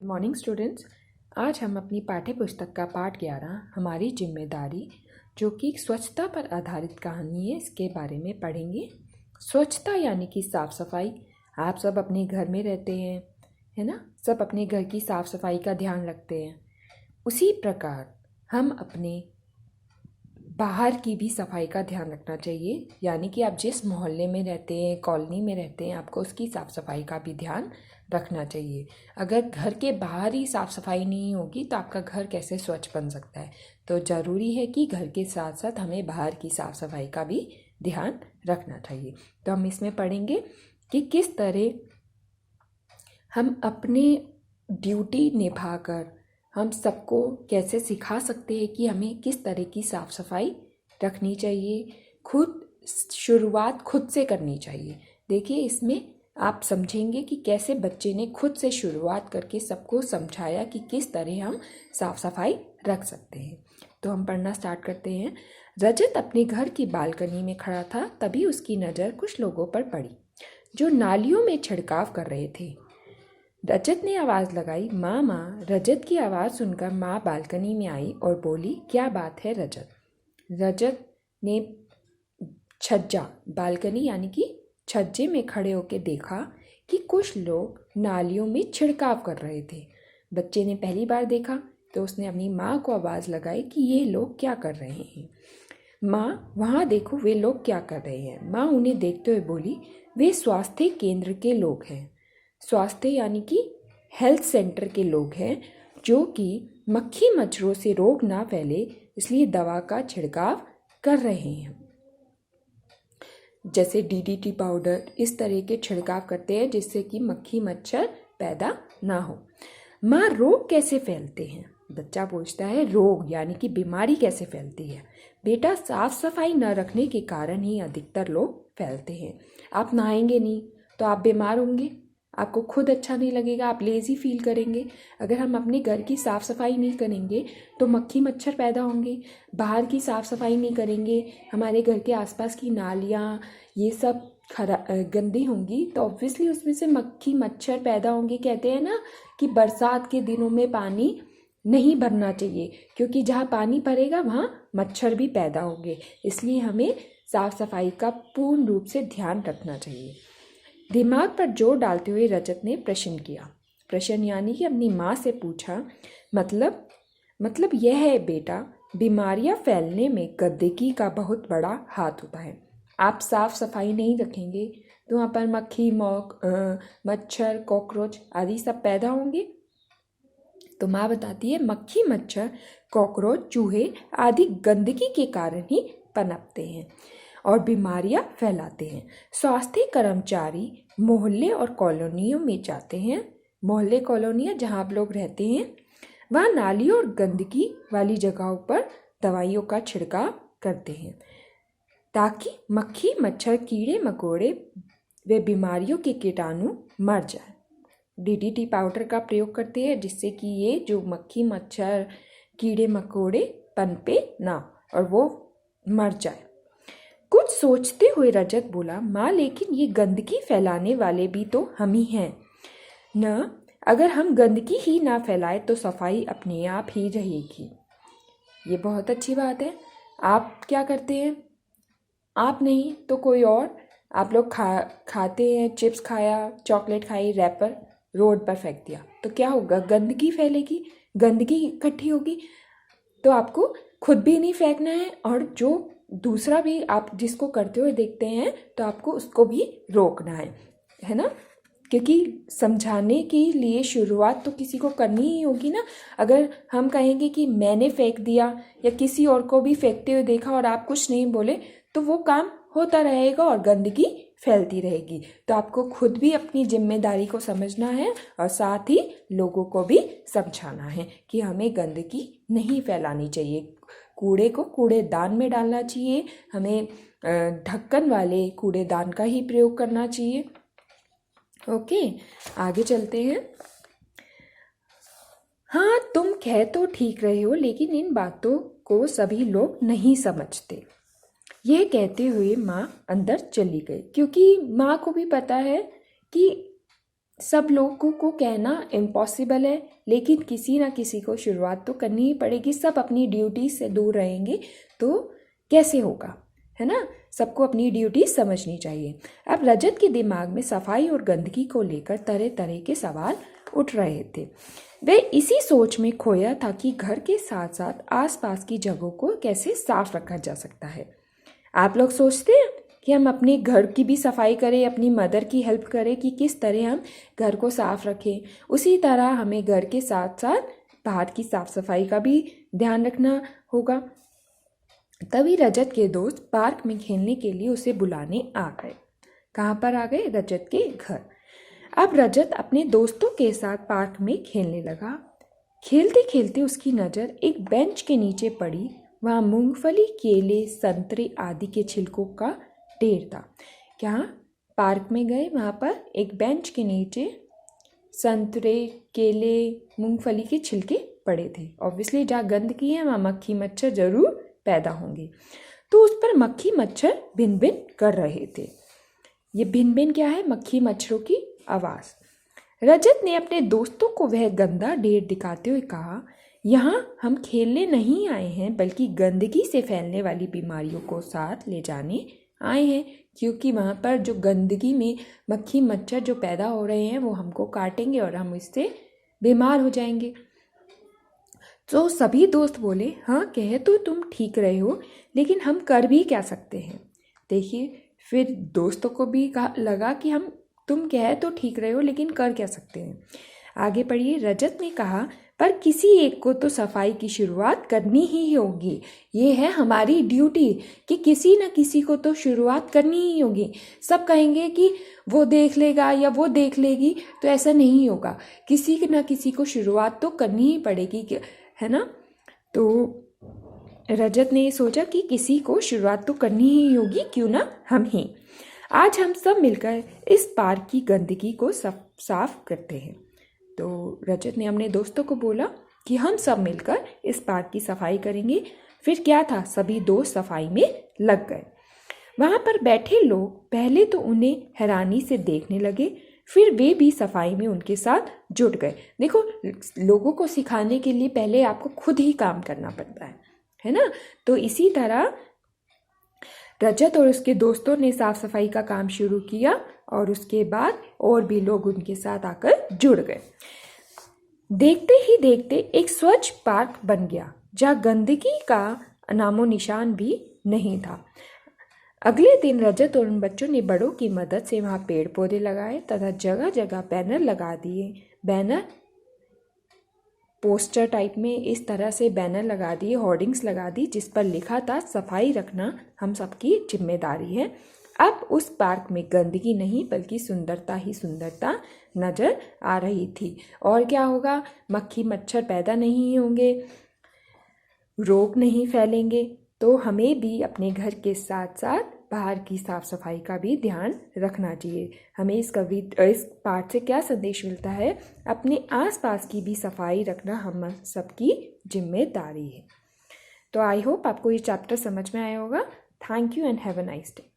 Morning students. आज हम अपनी पाठ्य पुस्तक का पाठ 11 हमारी जिम्मेदारी, जो कि स्वच्छता पर आधारित कहानी है, इसके बारे में पढ़ेंगे। स्वच्छता यानी कि साफ सफाई। आप सब अपने घर में रहते हैं, है ना? सब अपने घर की साफ सफाई का ध्यान रखते हैं। उसी प्रकार हम अपने बाहर की भी सफाई का ध्यान रखना चाहिए। यानी कि आप जिस मोहल्ले में रहते हैं, कॉलोनी में रहते हैं, आपको उसकी साफ़ सफाई का भी ध्यान रखना चाहिए। अगर घर के बाहर ही साफ़ सफाई नहीं होगी तो आपका घर कैसे स्वच्छ बन सकता है? तो ज़रूरी है कि घर के साथ साथ हमें बाहर की साफ़ सफाई का भी ध्यान रखना चाहिए। तो हम इसमें पढ़ेंगे कि किस तरह हम अपने ड्यूटी निभाकर हम सबको कैसे सिखा सकते हैं कि हमें किस तरह की साफ़ सफाई रखनी चाहिए। शुरुआत खुद से करनी चाहिए। देखिए, इसमें आप समझेंगे कि कैसे बच्चे ने खुद से शुरुआत करके सबको समझाया कि किस तरह हम साफ़ सफाई रख सकते हैं। तो हम पढ़ना स्टार्ट करते हैं। रजत अपने घर की बालकनी में खड़ा था, तभी उसकी नज़र कुछ लोगों पर पड़ी जो नालियों में छिड़काव कर रहे थे। रजत ने आवाज़ लगाई, माँ माँ। रजत की आवाज़ सुनकर माँ बालकनी में आई और बोली, क्या बात है रजत? रजत ने छज्जा, बालकनी यानी कि छज्जे में खड़े होकर देखा कि कुछ लोग नालियों में छिड़काव कर रहे थे। बच्चे ने पहली बार देखा तो उसने अपनी माँ को आवाज़ लगाई कि ये लोग क्या कर रहे हैं। माँ, वहाँ देखो, वे लोग क्या कर रहे हैं। माँ उन्हें देखते हुए बोली, वे स्वास्थ्य केंद्र के लोग हैं। स्वास्थ्य यानी कि हेल्थ सेंटर के लोग हैं, जो कि मक्खी मच्छरों से रोग ना फैले इसलिए दवा का छिड़काव कर रहे हैं। जैसे डीडीटी पाउडर, इस तरह के छिड़काव करते हैं जिससे कि मक्खी मच्छर पैदा ना हो। माँ, रोग कैसे फैलते हैं? बच्चा पूछता है, रोग यानी कि बीमारी कैसे फैलती है? बेटा, साफ सफाई न रखने के कारण ही अधिकतर लोग फैलते हैं। आप नहाएंगे नहीं तो आप बीमार होंगे, आपको खुद अच्छा नहीं लगेगा, आप लेज़ी फील करेंगे। अगर हम अपने घर की साफ़ सफाई नहीं करेंगे तो मक्खी मच्छर पैदा होंगे। बाहर की साफ़ सफाई नहीं करेंगे, हमारे घर के आसपास की नालियाँ ये सब गंदी होंगी तो ऑब्वियसली उसमें से मक्खी मच्छर पैदा होंगे। कहते हैं ना कि बरसात के दिनों में पानी नहीं भरना चाहिए, क्योंकि जहाँ पानी भरेगा वहाँ मच्छर भी पैदा होंगे। इसलिए हमें साफ़ सफाई का पूर्ण रूप से ध्यान रखना चाहिए। दिमाग पर जोर डालते हुए रजत ने प्रश्न किया। प्रश्न यानी कि अपनी माँ से पूछा, मतलब यह है बेटा, बीमारियां फैलने में गंदगी का बहुत बड़ा हाथ होता है। आप साफ सफाई नहीं रखेंगे तो वहाँ पर मक्खी मच्छर, कॉकरोच आदि सब पैदा होंगे। तो माँ बताती है, मक्खी मच्छर, कॉकरोच, चूहे आदि गंदगी के कारण ही पनपते हैं और बीमारियां फैलाते हैं। स्वास्थ्य कर्मचारी मोहल्ले और कॉलोनियों में जाते हैं। मोहल्ले कॉलोनियाँ जहाँ आप लोग रहते हैं, वहाँ नालियों और गंदगी वाली जगहों पर दवाइयों का छिड़काव करते हैं ताकि मक्खी मच्छर, कीड़े मकोड़े व बीमारियों के कीटाणु मर जाए। डीडीटी पाउडर का प्रयोग करते हैं जिससे कि ये जो मक्खी मच्छर, कीड़े मकोड़े पनपे ना और वो मर जाए। कुछ सोचते हुए रजत बोला, माँ, लेकिन ये गंदगी फैलाने वाले भी तो हम ही हैं न। अगर हम गंदगी ही ना फैलाए तो सफाई अपने आप ही रहेगी। ये बहुत अच्छी बात है। आप क्या करते हैं? आप नहीं तो कोई और। आप लोग खाते हैं, चिप्स खाया, चॉकलेट खाई, रैपर रोड पर फेंक दिया तो क्या होगा? गंदगी फैलेगी, गंदगी इकट्ठी होगी। तो आपको खुद भी नहीं फेंकना है और जो दूसरा भी आप जिसको करते हुए देखते हैं तो आपको उसको भी रोकना है ना? क्योंकि समझाने के लिए शुरुआत तो किसी को करनी ही होगी ना। अगर हम कहेंगे कि मैंने फेंक दिया या किसी और को भी फेंकते हुए देखा और आप कुछ नहीं बोले तो वो काम होता रहेगा और गंदगी फैलती रहेगी। तो आपको खुद भी अपनी जिम्मेदारी को समझना है और साथ ही लोगों को भी समझाना है कि हमें गंदगी नहीं फैलानी चाहिए। कूड़े को कूड़ेदान में डालना चाहिए। हमें ढक्कन वाले कूड़ेदान का ही प्रयोग करना चाहिए। ओके, आगे चलते हैं। हाँ, तुम कह तो ठीक रहे हो, लेकिन इन बातों को सभी लोग नहीं समझते। यह कहते हुए माँ अंदर चली गई, क्योंकि माँ को भी पता है कि सब लोगों को कहना इम्पॉसिबल है, लेकिन किसी ना किसी को शुरुआत तो करनी ही पड़ेगी। सब अपनी ड्यूटी से दूर रहेंगे तो कैसे होगा, है ना। सबको अपनी ड्यूटी समझनी चाहिए। अब रजत के दिमाग में सफाई और गंदगी को लेकर तरह तरह के सवाल उठ रहे थे। वह इसी सोच में खोया था कि घर के साथ साथ आसपास की जगहों को कैसे साफ रखा जा सकता है। आप लोग सोचते हैं कि हम अपने घर की भी सफाई करें, अपनी मदर की हेल्प करें कि किस तरह हम घर को साफ रखें। उसी तरह हमें घर के साथ साथ बाहर की साफ सफाई का भी ध्यान रखना होगा। तभी रजत के दोस्त पार्क में खेलने के लिए उसे बुलाने आ गए। कहाँ पर आ गए? रजत के घर। अब रजत अपने दोस्तों के साथ पार्क में खेलने लगा। खेलते खेलते उसकी नज़र एक बेंच के नीचे पड़ी। वहाँ मूंगफली, केले, संतरे आदि के छिलकों का ढेर था। क्या पार्क में गए, वहाँ पर एक बेंच के नीचे संतरे, केले, मूंगफली के छिलके पड़े थे। ऑब्वियसली जहाँ गंदगी है वहाँ मक्खी मच्छर जरूर पैदा होंगे। तो उस पर मक्खी मच्छर भिन भिन कर रहे थे। ये भिन भिन क्या है? मक्खी मच्छरों की आवाज़। रजत ने अपने दोस्तों को वह गंदा ढेर दिखाते हुए कहा, यहाँ हम खेलने नहीं आए हैं, बल्कि गंदगी से फैलने वाली बीमारियों को साथ ले जाने आए हैं, क्योंकि वहाँ पर जो गंदगी में मक्खी मच्छर जो पैदा हो रहे हैं वो हमको काटेंगे और हम इससे बीमार हो जाएंगे। तो सभी दोस्त बोले, हाँ कह तो तुम ठीक रहे हो, लेकिन हम कर भी क्या सकते हैं। देखिए, फिर दोस्तों को भी लगा कि तुम कह तो ठीक रहे हो, लेकिन कर क्या सकते हैं। आगे पढ़िए। रजत ने कहा, पर किसी एक को तो सफाई की शुरुआत करनी ही होगी। ये है हमारी ड्यूटी कि किसी न किसी को तो शुरुआत करनी ही होगी। सब कहेंगे कि वो देख लेगा या वो देख लेगी, तो ऐसा नहीं होगा। किसी न किसी को शुरुआत तो करनी ही पड़ेगी, है ना। तो रजत ने सोचा कि किसी को शुरुआत तो करनी ही होगी, क्यों ना हम ही। आज हम सब मिलकर इस पार्क की गंदगी को साफ करते हैं। तो रजत ने अपने दोस्तों को बोला कि हम सब मिलकर इस पार्क की सफाई करेंगे। फिर क्या था, सभी दोस्त सफाई में लग गए। वहाँ पर बैठे लोग पहले तो उन्हें हैरानी से देखने लगे, फिर वे भी सफाई में उनके साथ जुट गए। देखो, लोगों को सिखाने के लिए पहले आपको खुद ही काम करना पड़ता है ना। तो इसी तरह रजत और उसके दोस्तों ने साफ सफाई का काम शुरू किया और उसके बाद और भी लोग उनके साथ आकर जुड़ गए। देखते ही देखते एक स्वच्छ पार्क बन गया, जहाँ गंदगी का नामो निशान भी नहीं था। अगले दिन रजत और उन बच्चों ने बड़ों की मदद से वहाँ पेड़ पौधे लगाए तथा जगह जगह बैनर लगा दिए। बैनर पोस्टर टाइप में इस तरह से बैनर लगा दिए, होर्डिंग्स लगा दी, जिस पर लिखा था, सफाई रखना हम सबकी जिम्मेदारी है। अब उस पार्क में गंदगी नहीं बल्कि सुंदरता ही सुंदरता नजर आ रही थी। और क्या होगा, मक्खी मच्छर पैदा नहीं होंगे, रोग नहीं फैलेंगे। तो हमें भी अपने घर के साथ साथ बाहर की साफ सफाई का भी ध्यान रखना चाहिए। हमें इस पाठ से क्या संदेश मिलता है, अपने आसपास की भी सफाई रखना हम सबकी जिम्मेदारी है। तो आई होप आपको ये चैप्टर समझ में आया होगा। Thank you and have a nice day.